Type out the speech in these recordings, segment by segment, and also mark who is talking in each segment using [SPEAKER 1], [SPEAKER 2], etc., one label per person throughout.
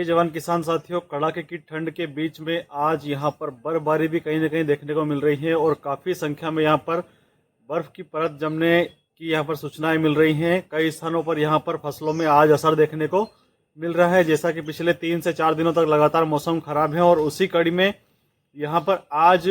[SPEAKER 1] जवान किसान साथियों, कड़ाके की ठंड के बीच में आज यहाँ पर बर्फबारी भी कहीं न कहीं देखने को मिल रही है और काफ़ी संख्या में यहाँ पर बर्फ की परत जमने की यहाँ पर सूचनाएं मिल रही हैं। कई स्थानों पर यहाँ पर फसलों में आज असर देखने को मिल रहा है। जैसा कि पिछले 3 से 4 दिनों तक लगातार मौसम खराब है और उसी कड़ी में यहाँ पर आज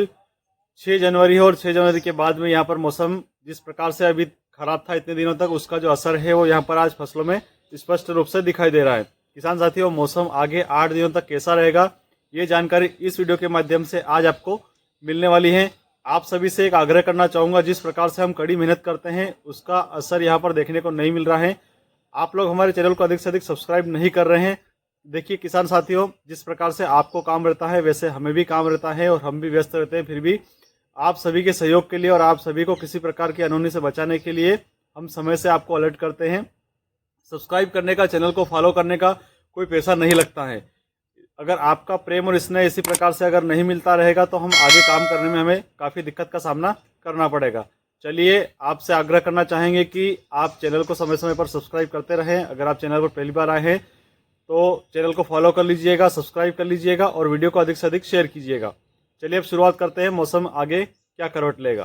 [SPEAKER 1] 6 जनवरी है और 6 जनवरी के बाद में यहाँ पर मौसम जिस प्रकार से अभी खराब था इतने दिनों तक, उसका जो असर है वो यहाँ पर आज फसलों में स्पष्ट रूप से दिखाई दे रहा है। किसान साथियों, मौसम आगे 8 दिनों तक कैसा रहेगा, ये जानकारी इस वीडियो के माध्यम से आज आपको मिलने वाली है। आप सभी से एक आग्रह करना चाहूँगा, जिस प्रकार से हम कड़ी मेहनत करते हैं उसका असर यहाँ पर देखने को नहीं मिल रहा है। आप लोग हमारे चैनल को अधिक से अधिक सब्सक्राइब नहीं कर रहे हैं। देखिए किसान साथियों, जिस प्रकार से आपको काम रहता है वैसे हमें भी काम रहता है और हम भी व्यस्त रहते हैं। फिर भी आप सभी के सहयोग के लिए और आप सभी को किसी प्रकार की अनहोनी से बचाने के लिए हम समय से आपको अलर्ट करते हैं। सब्सक्राइब करने का, चैनल को फॉलो करने का कोई पैसा नहीं लगता है। अगर आपका प्रेम और स्नेह इसी प्रकार से अगर नहीं मिलता रहेगा तो हम आगे काम करने में हमें काफ़ी दिक्कत का सामना करना पड़ेगा। चलिए, आपसे आग्रह करना चाहेंगे कि आप चैनल को समय समय पर सब्सक्राइब करते रहें। अगर आप चैनल पर पहली बार आए हैं तो चैनल को फॉलो कर लीजिएगा, सब्सक्राइब कर लीजिएगा और वीडियो को अधिक से अधिक शेयर कीजिएगा। चलिए अब शुरुआत करते हैं, मौसम आगे क्या करवट लेगा।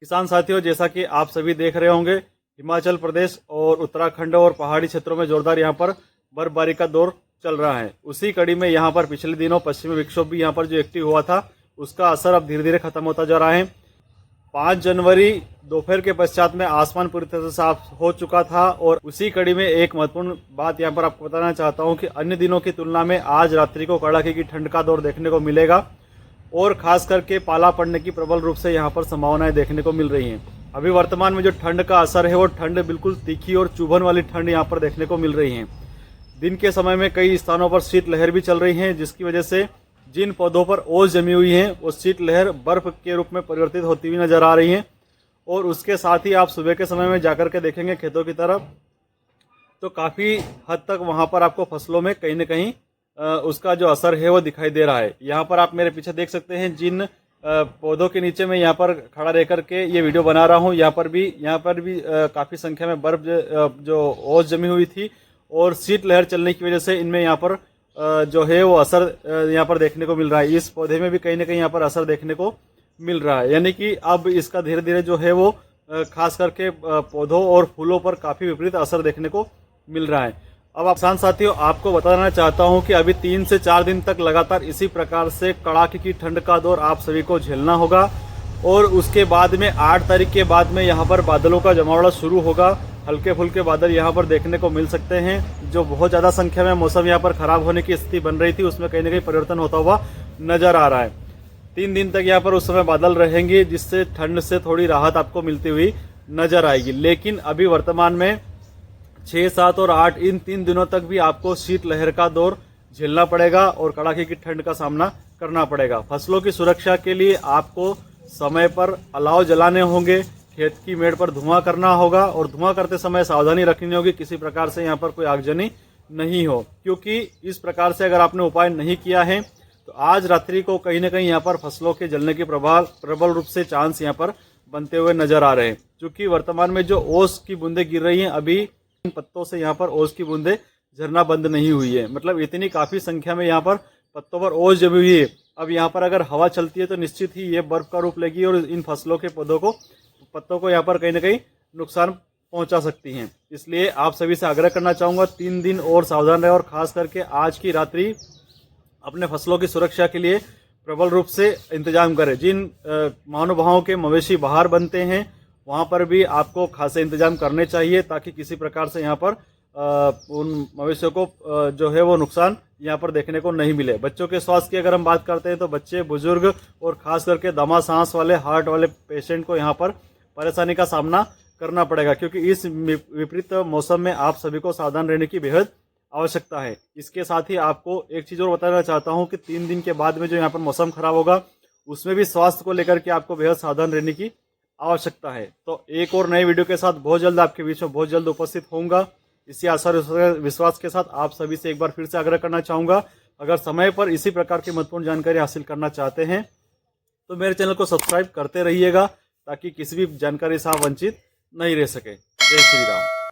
[SPEAKER 1] किसान साथियों, जैसा कि आप सभी देख रहे होंगे, हिमाचल प्रदेश और उत्तराखंड और पहाड़ी क्षेत्रों में जोरदार यहाँ पर बर्फबारी का दौर चल रहा है। उसी कड़ी में यहाँ पर पिछले दिनों पश्चिमी विक्षोभ भी यहाँ पर जो एक्टिव हुआ था उसका असर अब धीरे धीरे खत्म होता जा रहा है। 5 जनवरी दोपहर के पश्चात में आसमान पूरी तरह से साफ हो चुका था और उसी कड़ी में एक महत्वपूर्ण बात यहाँ पर आपको बताना चाहता हूँ कि अन्य दिनों की तुलना में आज रात्रि को कड़ाके की ठंड का दौर देखने को मिलेगा और खास करके पाला पड़ने की प्रबल रूप से यहाँ पर संभावनाएं देखने को मिल रही हैं। अभी वर्तमान में जो ठंड का असर है वो ठंड बिल्कुल तीखी और चुभन वाली ठंड यहाँ पर देखने को मिल रही है। दिन के समय में कई स्थानों पर शीतलहर भी चल रही है, जिसकी वजह से जिन पौधों पर ओस जमी हुई है वो शीतलहर बर्फ के रूप में परिवर्तित होती हुई नजर आ रही है। और उसके साथ ही आप सुबह के समय में जाकर के देखेंगे खेतों की तरफ तो काफ़ी हद तक वहाँ पर आपको फसलों में कहीं न कहीं उसका जो असर है वो दिखाई दे रहा है। यहाँ पर आप मेरे पीछे देख सकते हैं, जिन पौधों के नीचे मैं यहाँ पर खड़ा रह करके ये वीडियो बना रहा हूँ, यहाँ पर भी काफ़ी संख्या में बर्फ जो ओस जमी हुई थी और शीतलहर चलने की वजह से इनमें यहाँ पर जो है वो असर यहाँ पर देखने को मिल रहा है। इस पौधे में भी कहीं ना कहीं यहाँ पर असर देखने को मिल रहा है, यानी कि अब इसका धीरे धीरे जो है वो खास करके पौधों और फूलों पर काफ़ी विपरीत असर देखने को मिल रहा है। अब किसान साथियों, आपको बताना चाहता हूं कि अभी 3 से 4 दिन तक लगातार इसी प्रकार से कड़ाके की ठंड का दौर आप सभी को झेलना होगा और उसके बाद में 8 तारीख के बाद में यहां पर बादलों का जमावड़ा शुरू होगा। हल्के फुल्के बादल यहां पर देखने को मिल सकते हैं। जो बहुत ज़्यादा संख्या में मौसम यहां पर खराब होने की स्थिति बन रही थी उसमें कहीं ना कहीं परिवर्तन होता हुआ नजर आ रहा है। 3 दिन तक यहाँ पर उस समय बादल रहेंगे, जिससे ठंड से थोड़ी राहत आपको मिलती हुई नजर आएगी। लेकिन अभी वर्तमान में 6, 7 और 8 इन 3 दिनों तक भी आपको शीतलहर का दौर झेलना पड़ेगा और कड़ाके की ठंड का सामना करना पड़ेगा। फसलों की सुरक्षा के लिए आपको समय पर अलाव जलाने होंगे, खेत की मेड़ पर धुआं करना होगा और धुआं करते समय सावधानी रखनी होगी किसी प्रकार से यहाँ पर कोई आगजनी नहीं हो, क्योंकि इस प्रकार से अगर आपने उपाय नहीं किया है तो आज रात्रि को कहीं ना कहीं यहाँ पर फसलों के जलने के प्रबल रूप से चांस यहाँ पर बनते हुए नजर आ रहे हैं। क्योंकि वर्तमान में जो ओस की बूंदें गिर रही हैं, अभी पत्तों से यहाँ पर ओस की बूंदें झरना बंद नहीं हुई है, मतलब इतनी काफी संख्या में यहाँ पर पत्तों पर ओस जमी हुई है। अब यहाँ पर अगर हवा चलती है तो निश्चित ही ये बर्फ का रूप लेगी और इन फसलों के पत्तों को यहाँ पर कहीं ना कहीं नुकसान पहुंचा सकती हैं। इसलिए आप सभी से आग्रह करना चाहूंगा, 3 दिन और सावधान रहे और खास करके आज की रात्रि अपने फसलों की सुरक्षा के लिए प्रबल रूप से इंतजाम करें। जिन महानुभावों के मवेशी बाहर बनते हैं वहाँ पर भी आपको खासे इंतजाम करने चाहिए, ताकि किसी प्रकार से यहाँ पर उन मवेशियों को जो है वो नुकसान यहाँ पर देखने को नहीं मिले। बच्चों के स्वास्थ्य की अगर हम बात करते हैं तो बच्चे, बुजुर्ग और खास करके दमा सांस वाले, हार्ट वाले पेशेंट को यहाँ पर परेशानी का सामना करना पड़ेगा, क्योंकि इस विपरीत मौसम में आप सभी को सावधान रहने की बेहद आवश्यकता है। इसके साथ ही आपको एक चीज़ और बताना चाहता हूँ कि 3 दिन के बाद में जो यहाँ पर मौसम खराब होगा उसमें भी स्वास्थ्य को लेकर के आपको बेहद सावधान रहने की आवश्यकता है। तो एक और नए वीडियो के साथ बहुत जल्द आपके बीच में बहुत जल्द उपस्थित होऊंगा। इसी आशा और विश्वास के साथ आप सभी से एक बार फिर से आग्रह करना चाहूँगा, अगर समय पर इसी प्रकार की महत्वपूर्ण जानकारी हासिल करना चाहते हैं तो मेरे चैनल को सब्सक्राइब करते रहिएगा, ताकि किसी भी जानकारी से आप वंचित नहीं रह सके। जय श्री राम।